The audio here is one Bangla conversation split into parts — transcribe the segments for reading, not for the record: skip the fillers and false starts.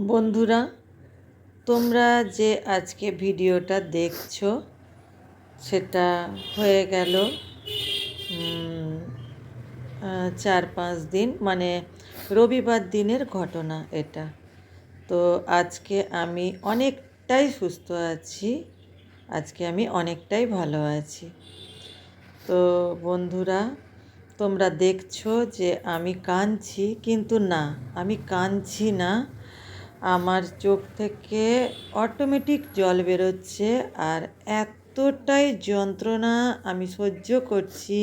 বন্ধুরা, তোমরা যে আজকে ভিডিওটা দেখছো সেটা হয়ে গেল 4-5 দিন, মানে রবিবার দিনের ঘটনা এটা। তো আজকে আমি অনেকটাই সুস্থ আছি, আজকে আমি অনেকটাই ভালো আছি। তো বন্ধুরা, তোমরা দেখছো যে আমি কাঁদছি, কিন্তু না, আমি কাঁদছি না। আমার চোখ থেকে অটোমেটিক জল বেরোচ্ছে, আর এতটাই যন্ত্রণা আমি সহ্য করছি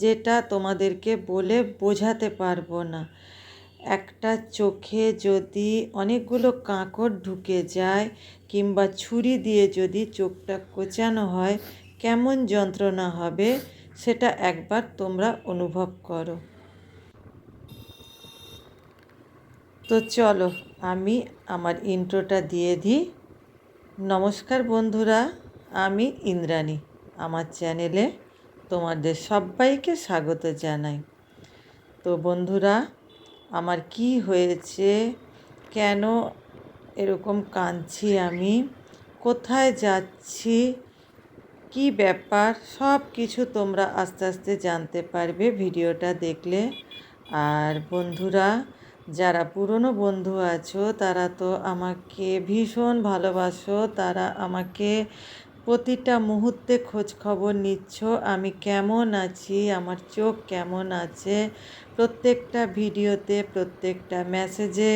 যেটা তোমাদেরকে বলে বোঝাতে পারবো না। একটা চোখে যদি অনেকগুলো কাঁকড় ঢুকে যায় কিংবা ছুরি দিয়ে যদি চোখটা কোঁচানো হয়, কেমন যন্ত্রণা হবে সেটা একবার তোমরা অনুভব করো। তো চলো আমি আমার ইন্ট্রোটা দিয়ে দিই। নমস্কার বন্ধুরা, আমি ইন্দ্রাণী। আমার চ্যানেলে তোমাদের সবাইকে স্বাগত জানাই। তো বন্ধুরা, আমার কি হয়েছে, কেন এরকম কাঁদছি, আমি কোথায় যাচ্ছি, কি ব্যাপার, সব কিছু তোমরা আস্তে আস্তে জানতে পারবে ভিডিওটা দেখলে। আর বন্ধুরা, যারা পুরনো বন্ধু আছো তারা তো আমাকে ভীষণ ভালোবাসো, তারা আমাকে প্রতিটা মুহূর্তে খোঁজ খবর নিচ্ছ, আমি কেমন আছি, আমার চোখ কেমন আছে, প্রত্যেকটা ভিডিওতে প্রত্যেকটা মেসেজে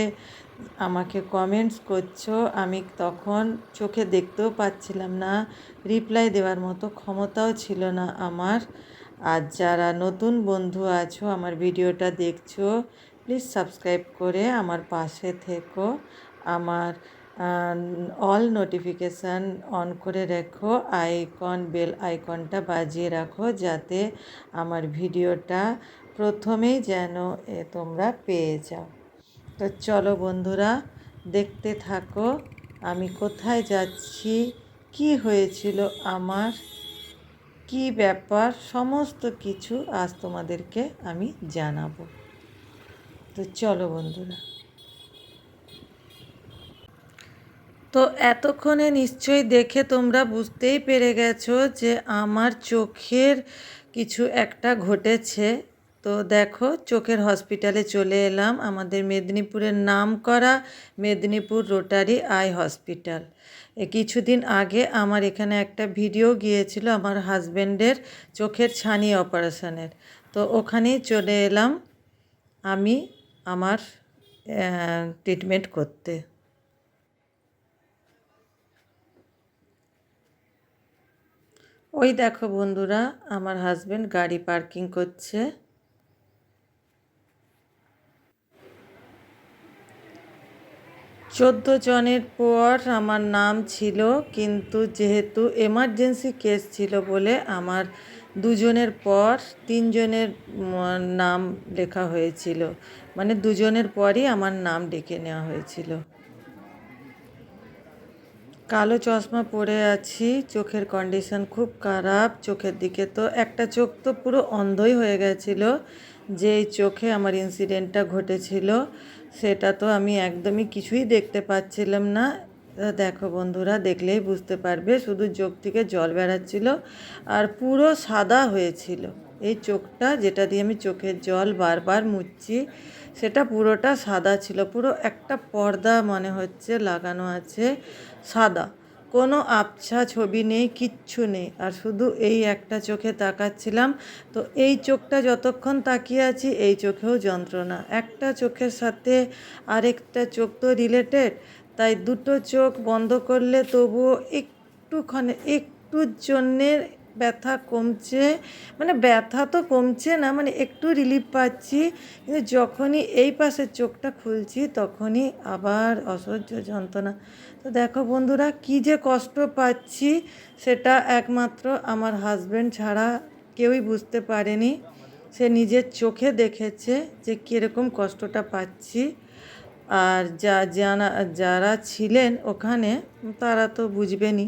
আমাকে কমেন্টস করছো। আমি তখন চোখে দেখতেও পাচ্ছিলাম না, রিপ্লাই দেওয়ার মতো ক্ষমতাও ছিল না আমার। আর যারা নতুন বন্ধু আছো, আমার ভিডিওটা দেখছো, প্লিজ সাবস্ক্রাইব করে আমার পাশে থেকো। আমার অল নোটিফিকেশান অন করে রেখো, বেল আইকনটা বাজিয়ে রাখো, যাতে আমার ভিডিওটা প্রথমেই যেন তোমরা পেয়ে যাও। তো চলো বন্ধুরা, দেখতে থাকো আমি কোথায় যাচ্ছি, কি হয়েছিল আমার, কি ব্যাপার, সমস্ত কিছু আজ তোমাদেরকে আমি জানাবো। তো চলো বন্ধুরা। তো এতক্ষণে নিশ্চয়ই দেখে তোমরা বুঝতেই পেরে গেছো যে আমার চোখের কিছু একটা ঘটেছে। তো দেখো, চোখের হসপিটালে চলে এলাম, আমাদের মেদিনীপুরের নামকরা মেদিনীপুর রোটারি আই হসপিটাল। কিছুদিন আগে আমার এখানে একটা ভিডিও গিয়েছিল আমার হাজব্যান্ডের চোখের ছানি অপারেশনের। তো ওখানেই চলে এলাম আমি আমার ট্রিটমেন্ট করতে। ওই দেখো বন্ধুরা, আমার হাজব্যান্ড গাড়ি পার্কিং করছে। 14 জনের পর আমার নাম ছিল, কিন্তু যেহেতু এমার্জেন্সি কেস ছিল বলে আমার 2 জনের পর 3 জনের নাম লেখা হয়েছিল, মানে 2 জনের পরই আমার নাম ডেকে নেওয়া হয়েছিল। কালো চশমা পরে আছি, চোখের কন্ডিশন খুব খারাপ। চোখের দিকে তো একটা চোখ তো পুরো অন্ধই হয়ে গেছিলো, যেই চোখে আমার ইনসিডেন্টটা ঘটেছিল সেটা তো আমি একদমই কিছুই দেখতে পাচ্ছিলাম না। দেখো বন্ধুরা, দেখলেই বুঝতে পারবে, শুধু চোখ থেকে জল বেরাচ্ছিল আর পুরো সাদা হয়েছিল। এই চোখটা যেটা দিয়ে আমি চোখের জল বারবার মুছছি সেটা পুরোটা সাদা ছিল, পুরো একটা পর্দা মনে হচ্ছে লাগানো আছে, সাদা, কোনো আবছা ছবি নেই, কিচ্ছু নেই। আর শুধু এই একটা চোখে তাকাচ্ছিলাম। তো এই চোখটা যতক্ষণ তাকিয়ে আছি এই চোখেও যন্ত্রণা, একটা চোখের সাথে আরেকটা চোখ তো রিলেটেড, তাই দুটো চোখ বন্ধ করলে তবুও একটুর জন্যে ব্যথা কমছে, মানে ব্যথা তো কমছে না, মানে একটু রিলিফ পাচ্ছি। কিন্তু যখনই এই পাশের চোখটা খুলছি তখনই আবার অসহ্য যন্ত্রণা। তো দেখো বন্ধুরা, কী যে কষ্ট পাচ্ছি সেটা একমাত্র আমার হাজব্যান্ড ছাড়া কেউই বুঝতে পারেনি। সে নিজের চোখে দেখেছে যে কীরকম কষ্টটা পাচ্ছি। আর যারা ছিলেন ওখানে তারা তো বুঝবেনই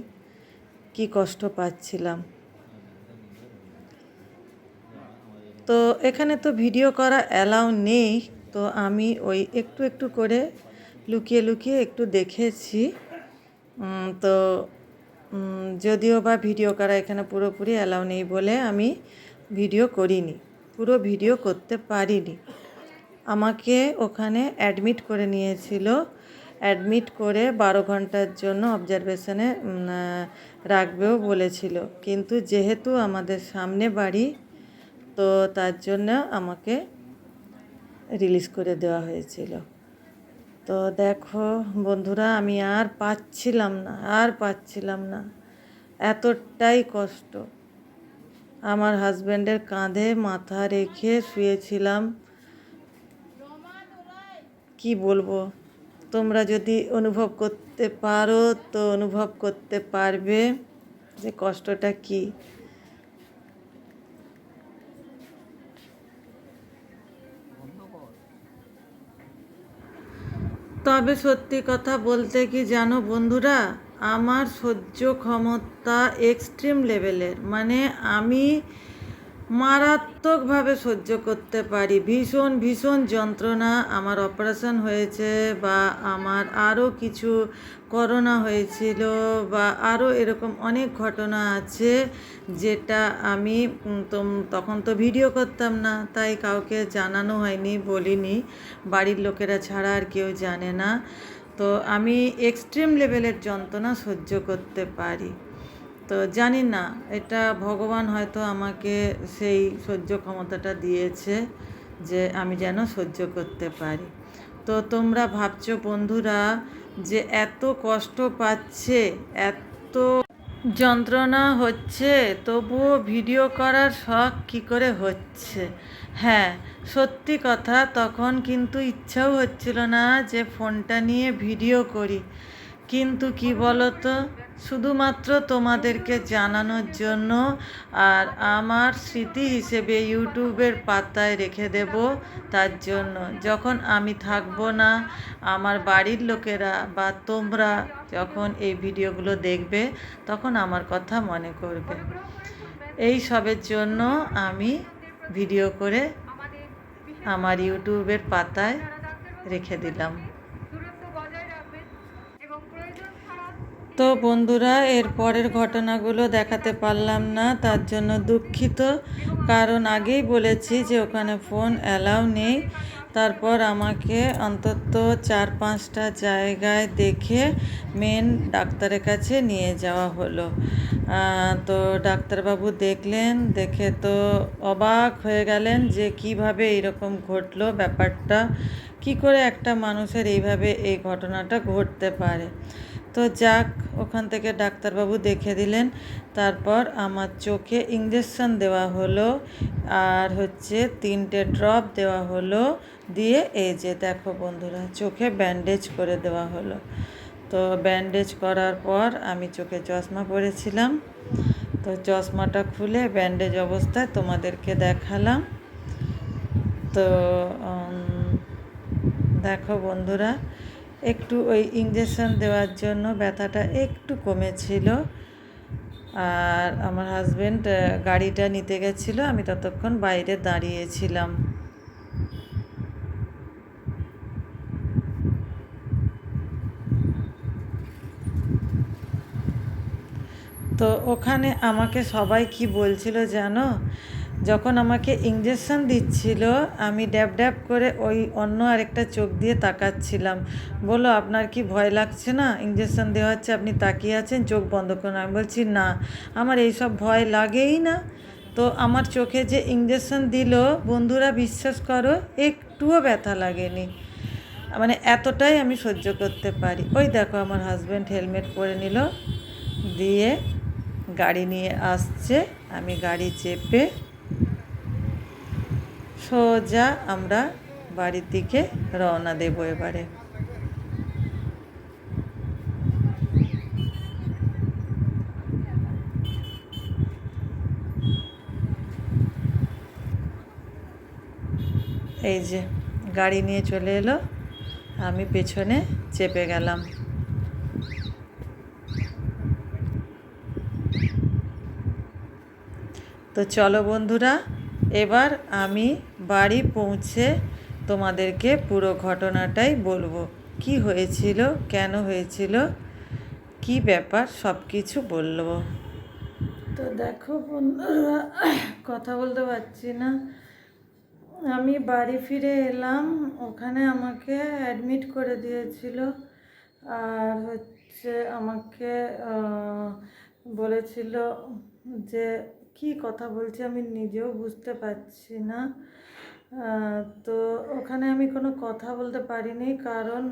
কী কষ্ট পাচ্ছিলাম। তো এখানে তো ভিডিও করা অ্যালাউ নেই, তো আমি ওই একটু একটু করে লুকিয়ে লুকিয়ে একটু দেখেছি। তো যদিও বা ভিডিও করা এখানে পুরোপুরি অ্যালাউ নেই বলে আমি ভিডিও করিনি, পুরো ভিডিও করতে পারিনি। আমাকে ওখানে অ্যাডমিট করে নিয়েছিল, অ্যাডমিট করে 12 ঘন্টার জন্য অবজারভেশনে রাখবেও বলেছিল, কিন্তু যেহেতু আমাদের সামনে বাড়ি তো তার জন্য আমাকে রিলিজ করে দেওয়া হয়েছিল। তো দেখো বন্ধুরা, আমি আর পাচ্ছিলাম না, এতটাই কষ্ট। আমার হাজব্যান্ডের কাঁধে মাথা রেখে শুয়েছিলাম। কি বলবো, তোমরা যদি অনুভব করতে পারো তো অনুভব করতে পারবে যে কষ্টটা কি। তবে সত্যি কথা বলতে কি জানো বন্ধুরা, আমার সহ্য ক্ষমতা এক্সট্রিম লেভেলের, মানে আমি মারাত্মকভাবে সহ্য করতে পারি। ভীষণ ভীষণ যন্ত্রণা। আমার অপারেশন হয়েছে বা আমার আরও কিছু করোনা হয়েছিল বা আরও এরকম অনেক ঘটনা আছে যেটা আমি তখন তো ভিডিও করতাম না, তাই কাউকে জানানো হয়নি, বলিনি, বাড়ির লোকেরা ছাড়া আর কেউ জানে না। তো আমি এক্সট্রিম লেভেলের যন্ত্রণা সহ্য করতে পারি। তো জানি না, এটা ভগবান হয়তো আমাকে সেই সহ্য ক্ষমতাটা দিয়েছে যে আমি যেন সহ্য করতে পারি। তো তোমরা ভাবছো বন্ধুরা যে এত কষ্ট পাচ্ছে, এত যন্ত্রণা হচ্ছে, তবুও ভিডিও করার শখ কী করে হচ্ছে। হ্যাঁ, সত্যি কথা, তখন কিন্তু ইচ্ছাও হচ্ছিল না যে ফোনটা নিয়ে ভিডিও করি, কিন্তু কি বলো তো, শুধুমাত্র তোমাদেরকে জানানোর জন্য আর আমার স্মৃতি হিসেবে ইউটিউবের পাতায় রেখে দেব, তার জন্য যখন আমি থাকবো না, আমার বাড়ির লোকেরা বা তোমরা যখন এই ভিডিওগুলো দেখবে তখন আমার কথা মনে করবে। এই সবের জন্য আমি ভিডিও করে আমার ইউটিউবের পাতায় রেখে দিলাম। তো বন্ধুরা, এর পরের ঘটনাগুলো দেখাতে পারলাম না, তার জন্য দুঃখিত, কারণ আগেই বলেছি যে ওখানে ফোন অ্যালাউ নেই। তারপর আমাকে অন্তত 4-5টা জায়গায় দেখে মেন ডাক্তারের কাছে নিয়ে যাওয়া হলো। তো ডাক্তারবাবু দেখলেন, দেখে তো অবাক হয়ে গেলেন যে কিভাবে এরকম ঘটলো ব্যাপারটা, কি করে একটা মানুষের এইভাবে এই ঘটনাটা ঘটতে পারে। তো যাক, ওখান থেকে ডাক্তারবাবু দেখে দিলেন। তারপর আমার চোখে ইঞ্জেকশন দেওয়া হলো আর 3টে ড্রপ দেওয়া হলো, দিয়ে এই যে দেখো বন্ধুরা, চোখে ব্যান্ডেজ করে দেওয়া হলো। তো ব্যান্ডেজ করার পর আমি চোখে চশমা পরেছিলাম, তো চশমাটা খুলে ব্যান্ডেজ অবস্থায় তোমাদেরকে দেখালাম। তো দেখো বন্ধুরা, একটু ওই ইঞ্জেকশন দেওয়ার জন্য ব্যথাটা একটু কমেছিল। আর আমার হাজব্যান্ড গাড়িটা নিতে গেছিলো, আমি ততক্ষণ বাইরে দাঁড়িয়েছিলাম। তো ওখানে আমাকে সবাই কি বলছিল জানো, যখন আমাকে ইঞ্জেকশন দিচ্ছিল আমি ড্যাব ড্যাব করে ওই অন্য আরেকটা চোখ দিয়ে তাকাচ্ছিলাম। বলো, আপনার কি ভয় লাগছে না? ইঞ্জেকশন দেওয়া হচ্ছে, আপনি তাকিয়ে আছেন, চোখ বন্ধ করুন। আমি বলছি না, আমার এইসব ভয় লাগেই না। তো আমার চোখে যে ইঞ্জেকশন দিল বন্ধুরা, বিশ্বাস করো একটুও ব্যথা লাগেনি, মানে এতটাই আমি সহ্য করতে পারি। ওই দেখো আমার হাজব্যান্ড হেলমেট পরে নিল, দিয়ে গাড়ি নিয়ে আসছে, আমি গাড়ি চেপে সোজা আমরা বাড়ির দিকে রওনা দেব এবারে। এই যে গাড়ি নিয়ে চলে এলো, আমি পেছনে চেপে গেলাম। তো চলো বন্ধুরা, এবার আমি বাড়ি পৌঁছে তোমাদেরকে পুরো ঘটনাটাই বলবো। কি হয়েছিল, কেন হয়েছিল, কি ব্যাপার সব কিছু বলবো। তো দেখো বন্ধুরা, কথা বলতে পারছি না। আমি বাড়ি ফিরে এলাম, ওখানে আমাকে অ্যাডমিট করে দিয়েছিল। আর হচ্ছে আমাকে বলেছিল যে কি কথা বলছি আমি নিজেও বুঝতে পারছি না। তো ওখানে আমি কোনো কথা বলতে পারিনি, কারণ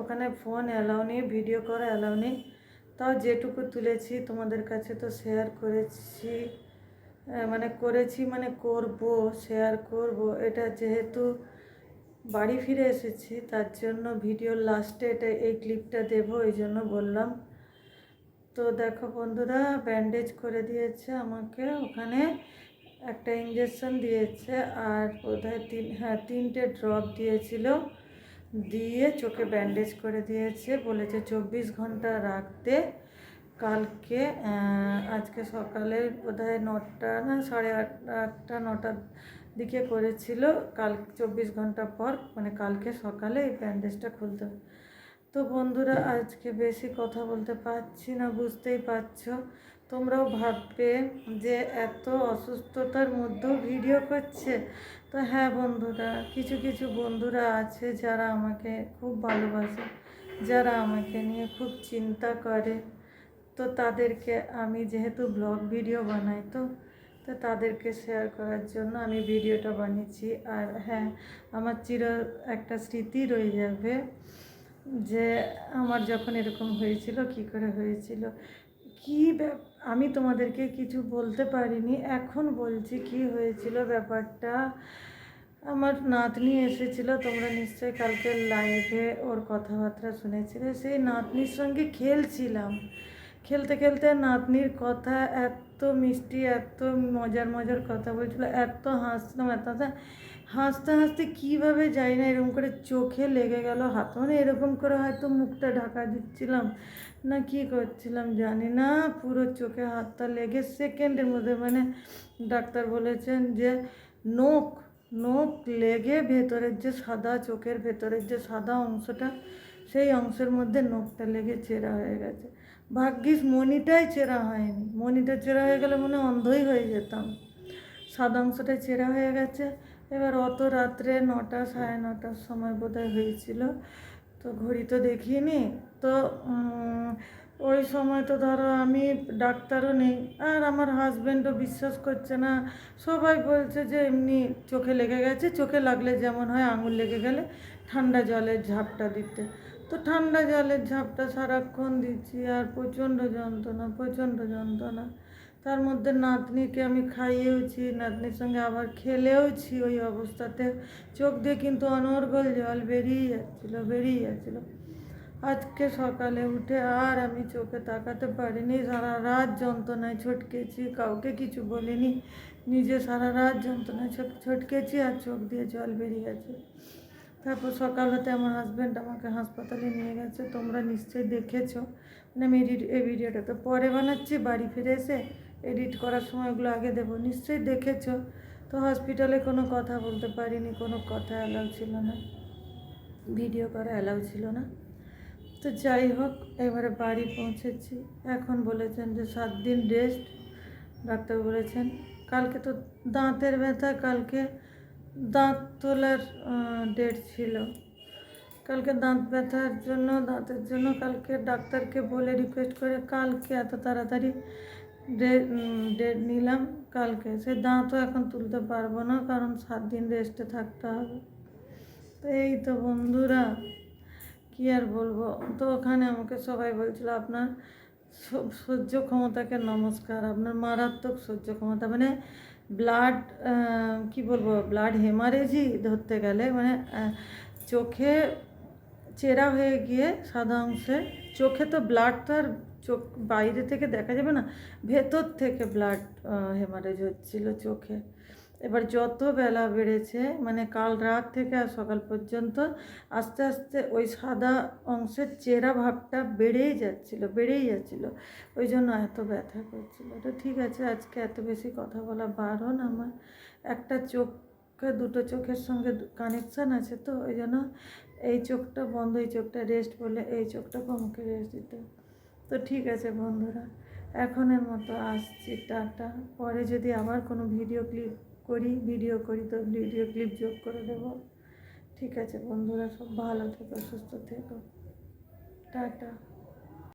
ওখানে ফোন অ্যালাউ নেই, ভিডিও করা অ্যালাউ নেই। তাও যেটুকু তুলেছি তোমাদের কাছে তো শেয়ার করেছি, মানে করব, শেয়ার করব। এটা যেহেতু বাড়ি ফিরে এসেছি, তার জন্য ভিডিওর লাস্টে এই ক্লিপটা দেবো, এই জন্য বললাম। তো দেখো বন্ধুরা, ব্যান্ডেজ করে দিয়েছে আমাকে, ওখানে একটা ইঞ্জেকশন দিয়েছে, আর বোধহয় 3টে ড্রপ দিয়েছিল, দিয়ে চোখে ব্যান্ডেজ করে দিয়েছে। বলেছে 24 ঘন্টা রাখতে। কালকে আজকে সকালে বোধহয় 9টা না 8:30 9টার দিকে করেছিল। কাল 24 ঘন্টা পর, মানে কালকে সকালে এই ব্যান্ডেজটা খুলতে হবে। তো বন্ধুরা, আজকে বেশি কথা বলতে পারছি না, বুঝতেই পারছো। তোমরাও ভাববে যে এত অসুস্থতার মধ্যেও ভিডিও করছে। তো হ্যাঁ বন্ধুরা, কিছু কিছু বন্ধুরা আছে যারা আমাকে খুব ভালোবাসে, যারা আমাকে নিয়ে খুব চিন্তা করে। তো তাদেরকে আমি যেহেতু ব্লগ ভিডিও বানাই, তো তাদেরকে শেয়ার করার জন্য আমি ভিডিওটা বানিয়েছি। আর হ্যাঁ, আমার একটা স্মৃতি রয়ে যাবে যে আমার যখন এরকম হয়েছিল, কি করে হয়েছিল, আমি তোমাদেরকে কিছু বলতে পারিনি, এখন বলছি কি হয়েছিল ব্যাপারটা। আমার নাতনি এসেছিল, তোমরা নিশ্চয়ই কালকে লাইভে ওর কথাবার্তা শুনেছিলে। সেই নাতনির সঙ্গে খেলছিলাম, খেলতে খেলতে নাতনির কথা এত মিষ্টি, এত মজার মজার কথা বলছিল, এত হাসতাম, হাসতে হাসতে কীভাবে যাই না এরকম করে চোখে লেগে গেল হাত, মানে এরকম করে হয়তো মুখটা ঢাকা দিচ্ছিলাম না কি করছিলাম জানি না, পুরো চোখে হাতটা লেগে সেকেন্ডের মধ্যে, মানে ডাক্তার বলেছেন যে নোখ নোখ লেগে ভেতরের যে সাদা, চোখের ভেতরের যে সাদা অংশটা, সেই অংশের মধ্যে নোখটা লেগে চেরা হয়ে গেছে। ভাগ্যিস মণিটাই চেরা হয়নি, মণিটা চেরা হয়ে গেলে মনে অন্ধই হয়ে যেতাম। সাদা অংশটা চেরা হয়ে গেছে। এবার অত রাত্রে 9টা 9:30টার সময় বোধহয় হয়েছিল, তো ঘড়ি তো দেখিনি। তো ওই সময় তো ধরো আমি, ডাক্তারও নেই, আর আমার হাজব্যান্ডও বিশ্বাস করছে না। সবাই বলছে যে এমনি চোখে লেগে গেছে, চোখে লাগলে যেমন হয় আঙুল লেগে গেলে ঠান্ডা জলের ঝাপটা দিতে। তো ঠান্ডা জলের ঝাপটা সারাক্ষণ দিচ্ছি, আর প্রচণ্ড যন্ত্রণা, প্রচণ্ড যন্ত্রণা। তার মধ্যে নাতনিকে আমি খাইয়েওছি, নাতনির সঙ্গে আবার খেলেওছি, ওই অবস্থাতে চোখ দিয়ে কিন্তু অনর্গল জল বেরিয়ে যাচ্ছিলো। আজকে সকালে উঠে আর আমি চোখে তাকাতে পারিনি, সারা রাত যন্ত্রণায় ছটকেছি, কাউকে কিছু বলিনি, নিজে সারা রাত যন্ত্রণায় ছটকেছি, আর চোখ দিয়ে জল বেরিয়ে গেছে। তারপর সকাল হতে আমার হাজব্যান্ড আমাকে হাসপাতালে নিয়ে গেছে, তোমরা নিশ্চয়ই দেখেছো। মানে আমি এই ভিডিওটা তো পরে বানাচ্ছি, বাড়ি ফিরে এসে এডিট করার সময় ওগুলো আগে দেবো, নিশ্চয়ই দেখেছো। তো হসপিটালে কোনো কথা বলতে পারিনি, কোনো কথা অ্যালাউ ছিল না, ভিডিও করা অ্যালাউ ছিল না। তো যাই হোক, এবারে বাড়ি পৌঁছেছি। এখন বলেছেন যে 7 দিন রেস্ট, ডাক্তার বলেছেন। কালকে তো দাঁতের ব্যথা, কালকে দাঁত তোলার ডেট ছিল। কালকে দাঁতের জন্য কালকে ডাক্তারকে বলে রিকোয়েস্ট করে কালকে এত তাড়াতাড়ি ডেট নিলাম। কালকে সে দাঁতও এখন তুলতে পারবো না, কারণ 7 দিন রেস্টে থাকতে হবে। তো এই তো বন্ধুরা, কি আর বলবো। তো ওখানে আমাকে সবাই বলছিল আপনার সহ্য ক্ষমতাকে নমস্কার, আপনার মারাত্মক সহ্য ক্ষমতা, মানে ব্লাড, কি বলবো, ব্লাড হেমারেজই ধরতে গেলে, মানে চোখে চেরা হয়ে গিয়ে সাদা অংশে, চোখে তো ব্লাড তো আর চোখ বাইরে থেকে দেখা যাবে না, ভেতর থেকে ব্লাড হেমারেজ হচ্ছিল চোখে। এবার যত বেলা বেড়েছে, মানে কাল রাত থেকে আর সকাল পর্যন্ত আস্তে আস্তে ওই সাদা অংশের চেরা ভাবটা বেড়েই যাচ্ছিল, ওই জন্য এত ব্যথা করছিল। তো ঠিক আছে, আজকে এত বেশি কথা বলা বারণ আমার। একটা চোখ দুটো চোখের সঙ্গে কানেকশান আছে, তো ওই জন্য এই চোখটা বন্ধ, এই চোখটা রেস্ট বলে এই চোখটাকে আমাকে রেস্ট দিতে। তো ঠিক আছে বন্ধুরা, এখনের মতো আসছি, টাটা। পরে যদি আবার কোনো ভিডিও করি তো ভিডিও ক্লিপ যোগ করে দেবো। ঠিক আছে বন্ধুরা, সব ভালো থেকো, সুস্থ থেকো, টাটা।